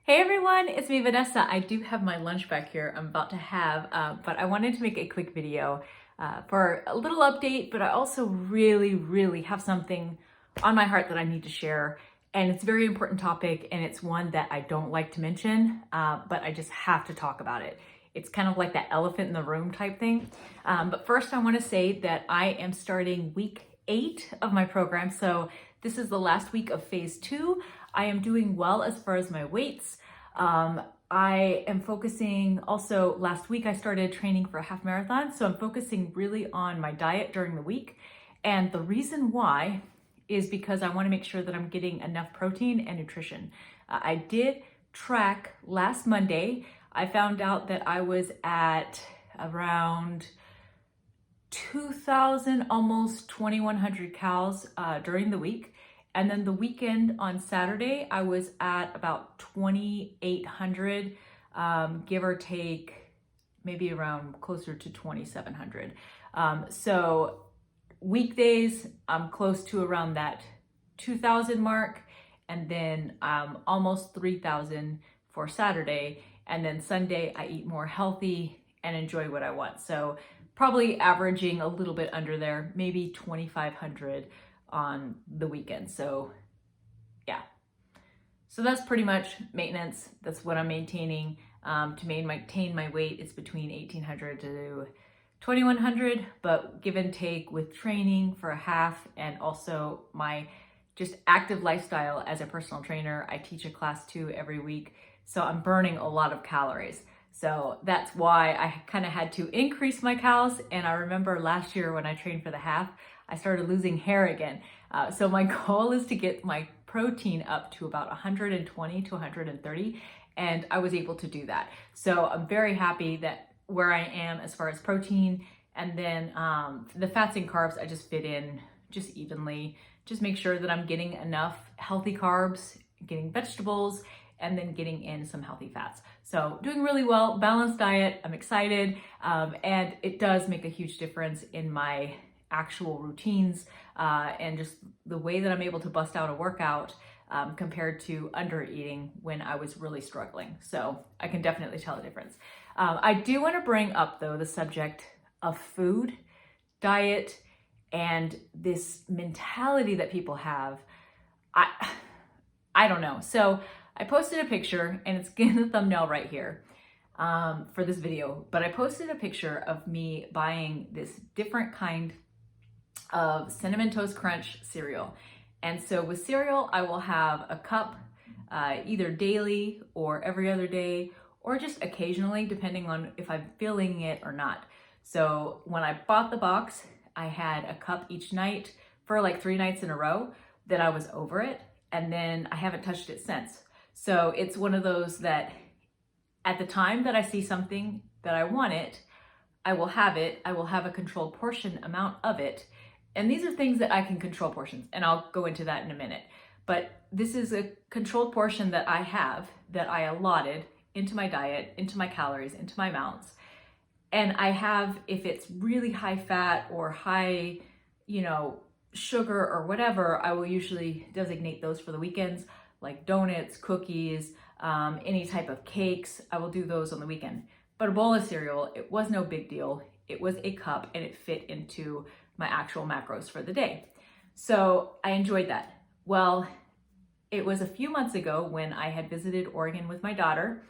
Hey everyone, it's me Vanessa. I do have my lunch back here I'm about to have, but I wanted to make a quick video for a little update, but I also really have something on my heart that I need to share. And it's a very important topic, and it's one that I don't like to mention, but I just have to talk about it. It's kind of like that elephant in the room type thing. But first I want to say that I am starting week 8 of my program. So this is the last week of phase 2. I am doing well as far as my weights. I am focusing also, last week I started training for a half marathon. So I'm focusing really on my diet during the week. And the reason why is because I want to make sure that I'm getting enough protein and nutrition. I did track last Monday. I found out that I was at around 2,000, almost 2,100 calories during the week. And then the weekend on Saturday, I was at about 2,800, give or take, maybe around closer to 2,700. So weekdays, I'm close to around that 2,000 mark, and then almost 3,000 for Saturday. And then Sunday, I eat more healthy and enjoy what I want. So probably averaging a little bit under there, maybe 2,500 on the weekend. So yeah, so that's pretty much maintenance. That's what I'm maintaining. To maintain my weight, it's between 1,800 to 2,100, but give and take with training for a half, and also my just active lifestyle as a personal trainer. I teach a class 2 every week, so I'm burning a lot of calories. So that's why I kind of had to increase my calories. And I remember last year when I trained for the half, I started losing hair again. So my goal is to get my protein up to about 120 to 130, and I was able to do that. So I'm very happy that where I am as far as protein, and then the fats and carbs, I just fit in just evenly. Just make sure that I'm getting enough healthy carbs, getting vegetables, and then getting in some healthy fats. So doing really well, balanced diet, I'm excited. And it does make a huge difference in my actual routines and just the way that I'm able to bust out a workout compared to under eating when I was really struggling. So I can definitely tell the difference. I do want to bring up though the subject of food, diet, and this mentality that people have. I don't know. So I posted a picture, and it's in the thumbnail right here for this video, but I posted a picture of me buying this different kind of Cinnamon Toast Crunch cereal. And so with cereal, I will have a cup either daily or every other day, or just occasionally, depending on if I'm feeling it or not. So when I bought the box, I had a cup each night for like 3 nights in a row. Then I was over it, and then I haven't touched it since. So it's one of those that at the time that I see something that I want it, I will have it. I will have a controlled portion amount of it. And these are things that I can control portions, and I'll go into that in a minute. But this is a controlled portion that I have, that I allotted into my diet, into my calories, into my amounts. And I have, if it's really high fat or high, sugar or whatever, I will usually designate those for the weekends, like donuts, cookies, any type of cakes. I will do those on the weekend. But a bowl of cereal, it was no big deal. It was a cup, and it fit into my actual macros for the day. So I enjoyed that. Well, it was a few months ago when I had visited Oregon with my daughter.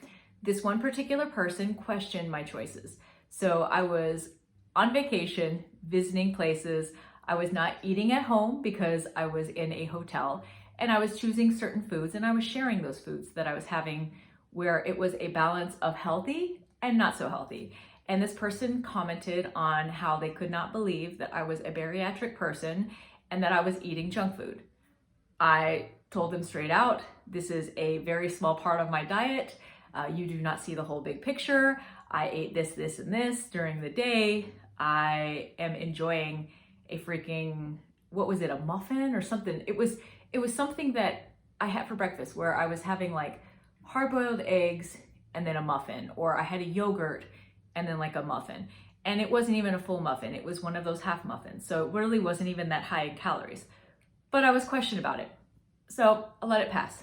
This one particular person questioned my choices. So I was on vacation, visiting places. I was not eating at home because I was in a hotel, and I was choosing certain foods, and I was sharing those foods that I was having, where it was a balance of healthy and not so healthy. And this person commented on how they could not believe that I was a bariatric person and that I was eating junk food. I told them straight out, this is a very small part of my diet. You do not see the whole big picture. I ate this, and this during the day. I am enjoying a freaking, what was it, a muffin or something? It was something that I had for breakfast, where I was having like hard-boiled eggs and then a muffin, or I had a yogurt and then like a muffin. And it wasn't even a full muffin. It was one of those half muffins. So it really wasn't even that high in calories. But I was questioned about it. So I let it pass.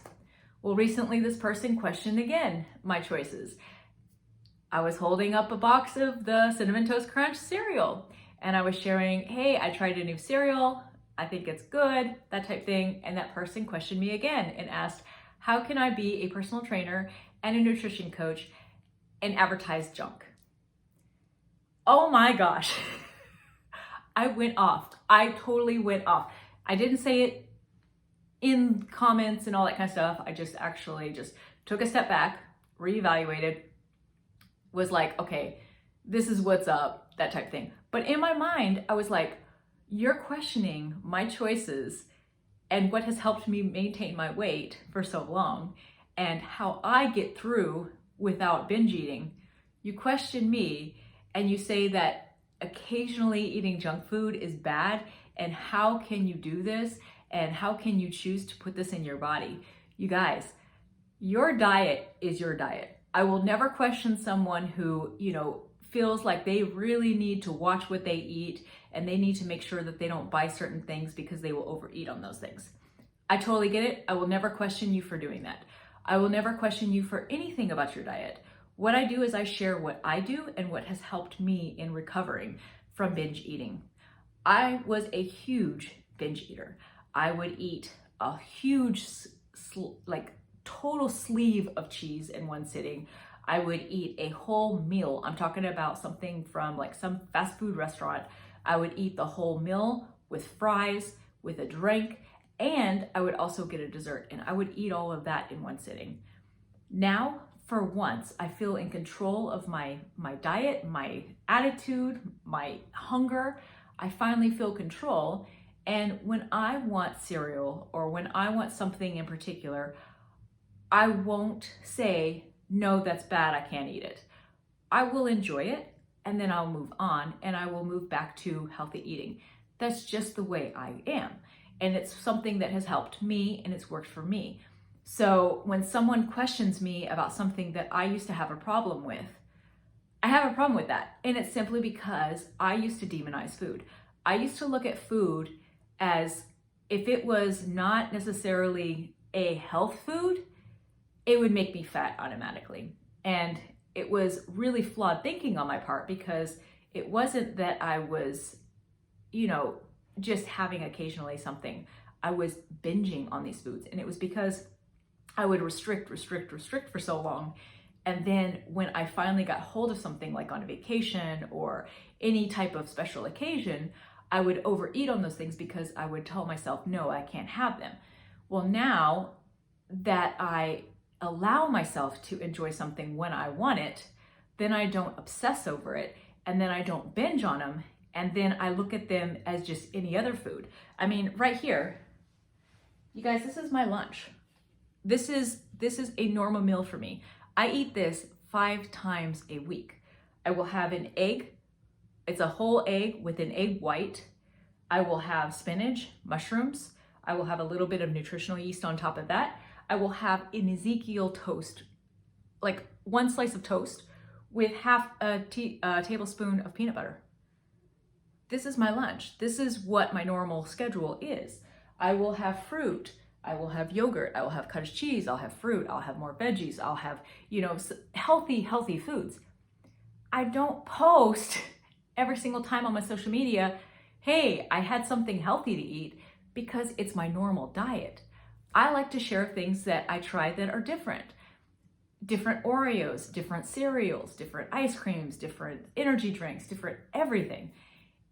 Well, recently this person questioned again my choices. I was holding up a box of the Cinnamon Toast Crunch cereal and I was sharing, hey, I tried a new cereal. I think it's good, that type thing. And that person questioned me again and asked, how can I be a personal trainer and a nutrition coach and advertise junk? Oh my gosh. I went off. I totally went off. I didn't say it in comments and all that kind of stuff. I just actually just took a step back, reevaluated, was like, okay, this is what's up, that type thing. But in my mind, I was like, you're questioning my choices and what has helped me maintain my weight for so long and how I get through without binge eating. You question me and you say that occasionally eating junk food is bad, and how can you do this? And how can you choose to put this in your body? You guys, your diet is your diet. I will never question someone who, feels like they really need to watch what they eat and they need to make sure that they don't buy certain things because they will overeat on those things. I totally get it. I will never question you for doing that. I will never question you for anything about your diet. What I do is I share what I do and what has helped me in recovering from binge eating. I was a huge binge eater. I would eat a huge, total sleeve of cheese in one sitting. I would eat a whole meal. I'm talking about something from like some fast food restaurant. I would eat the whole meal with fries, with a drink, and I would also get a dessert, and I would eat all of that in one sitting. Now, for once, I feel in control of my diet, my attitude, my hunger. I finally feel control. And when I want cereal or when I want something in particular, I won't say, no, that's bad, I can't eat it. I will enjoy it and then I'll move on and I will move back to healthy eating. That's just the way I am. And it's something that has helped me and it's worked for me. So when someone questions me about something that I used to have a problem with, I have a problem with that. And it's simply because I used to demonize food. I used to look at food as if it was not necessarily a health food, it would make me fat automatically. And it was really flawed thinking on my part because it wasn't that I was, just having occasionally something. I was binging on these foods. And it was because I would restrict for so long. And then when I finally got hold of something like on a vacation or any type of special occasion, I would overeat on those things because I would tell myself, no, I can't have them. Well, now that I allow myself to enjoy something when I want it, then I don't obsess over it, and then I don't binge on them, and then I look at them as just any other food. I mean, right here, you guys, this is my lunch. This is a normal meal for me. I eat this 5 times a week. I will have an egg. It's a whole egg with an egg white. I will have spinach, mushrooms. I will have a little bit of nutritional yeast on top of that. I will have an Ezekiel toast, like 1 slice of toast with half a tablespoon of peanut butter. This is my lunch. This is what my normal schedule is. I will have fruit. I will have yogurt. I will have cottage cheese. I'll have fruit. I'll have more veggies. I'll have, healthy foods. I don't post every single time on my social media, hey, I had something healthy to eat, because it's my normal diet. I like to share things that I try that are different. Different Oreos, different cereals, different ice creams, different energy drinks, different everything.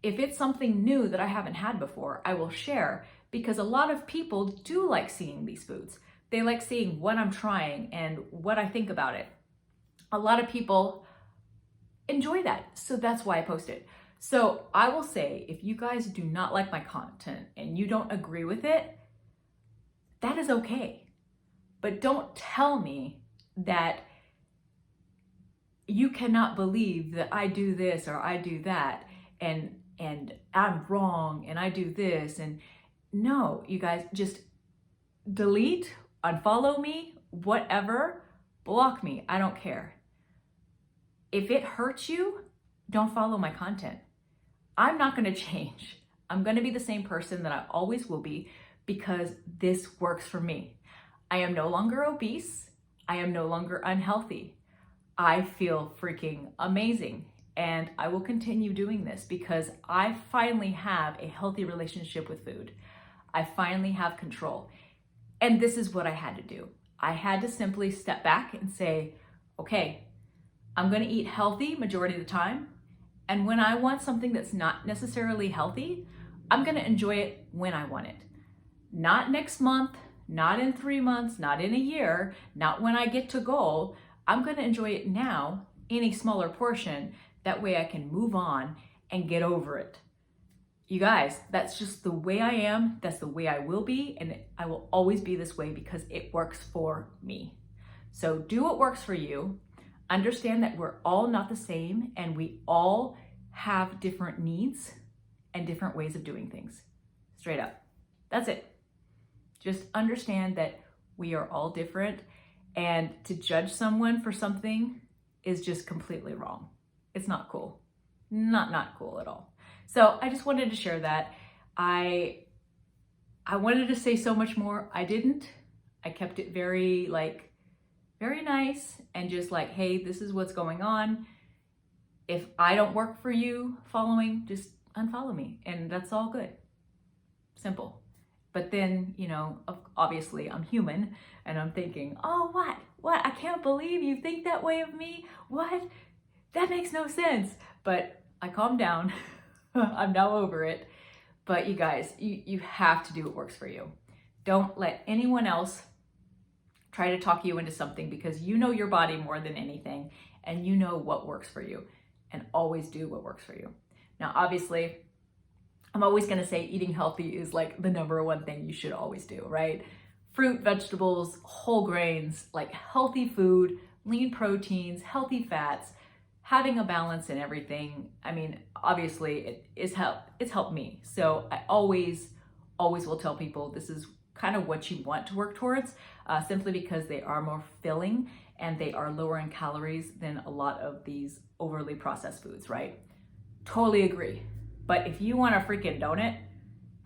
If it's something new that I haven't had before, I will share, because a lot of people do like seeing these foods. They like seeing what I'm trying and what I think about it. A lot of people enjoy that, so that's why I post it. So I will say, if you guys do not like my content and you don't agree with it, that is okay. But don't tell me that you cannot believe that I do this or I do that and I'm wrong and I do this. And no, you guys, just delete, unfollow me, whatever, block me. I don't care. If it hurts you, don't follow my content. I'm not going to change. I'm going to be the same person that I always will be, because this works for me. I am no longer obese. I am no longer unhealthy. I feel freaking amazing. And I will continue doing this because I finally have a healthy relationship with food. I finally have control. And this is what I had to do. I had to simply step back and say, okay, I'm going to eat healthy majority of the time. And when I want something that's not necessarily healthy, I'm going to enjoy it when I want it. Not next month, not in 3 months, not in a year, not when I get to goal. I'm going to enjoy it now in a smaller portion. That way I can move on and get over it. You guys, that's just the way I am. That's the way I will be. And I will always be this way because it works for me. So do what works for you. Understand that we're all not the same and we all have different needs and different ways of doing things. Straight up. That's it. Just understand that we are all different, and to judge someone for something is just completely wrong. It's not cool. Not cool at all. So I just wanted to share that. I wanted to say so much more. I didn't. I kept it very nice and just like, hey, this is what's going on. If I don't work for you following, just unfollow me, and that's all good. Simple. But then, obviously I'm human and I'm thinking, oh, what? I can't believe you think that way of me. What? That makes no sense. But I calmed down. I'm now over it. But you guys, you have to do what works for you. Don't let anyone else try to talk you into something, because you know your body more than anything and you know what works for you, and always do what works for you. Now, obviously, I'm always going to say eating healthy is like the number one thing you should always do, right? Fruit, vegetables, whole grains, like healthy food, lean proteins, healthy fats, having a balance in everything. I mean, obviously it's helped me. So I always will tell people this is kind of what you want to work towards, simply because they are more filling and they are lower in calories than a lot of these overly processed foods, right? Totally agree. But if you want a freaking donut,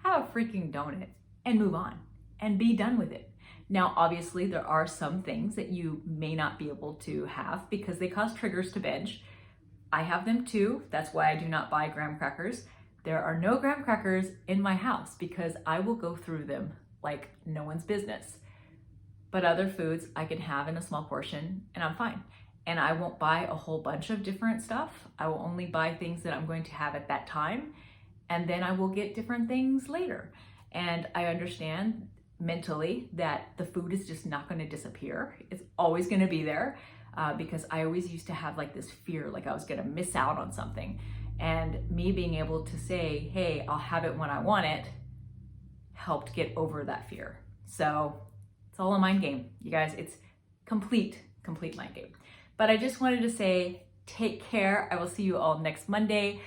have a freaking donut and move on and be done with it. Now, obviously, there are some things that you may not be able to have because they cause triggers to binge. I have them too. That's why I do not buy graham crackers. There are no graham crackers in my house because I will go through them like no one's business. But other foods I can have in a small portion and I'm fine. And I won't buy a whole bunch of different stuff. I will only buy things that I'm going to have at that time. And then I will get different things later. And I understand mentally that the food is just not going to disappear. It's always going to be there, because I always used to have like this fear, like I was going to miss out on something. And me being able to say, hey, I'll have it when I want it, helped get over that fear. So it's all a mind game, you guys. It's complete mind game. But I just wanted to say, take care. I will see you all next Monday.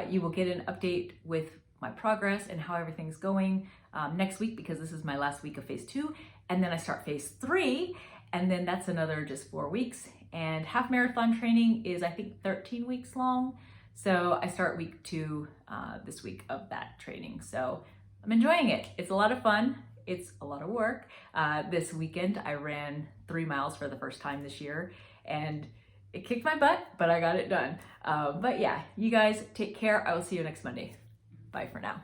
You will get an update with my progress and how everything's going next week, because this is my last week of phase 2. And then I start phase 3. And then that's another just 4 weeks. And half marathon training is, I think, 13 weeks long. So I start week 2 this week of that training. So I'm enjoying it. It's a lot of fun. It's a lot of work. This weekend, I ran 3 miles for the first time this year. And it kicked my butt, but I got it done. But yeah, you guys take care. I will see you next Monday. Bye for now.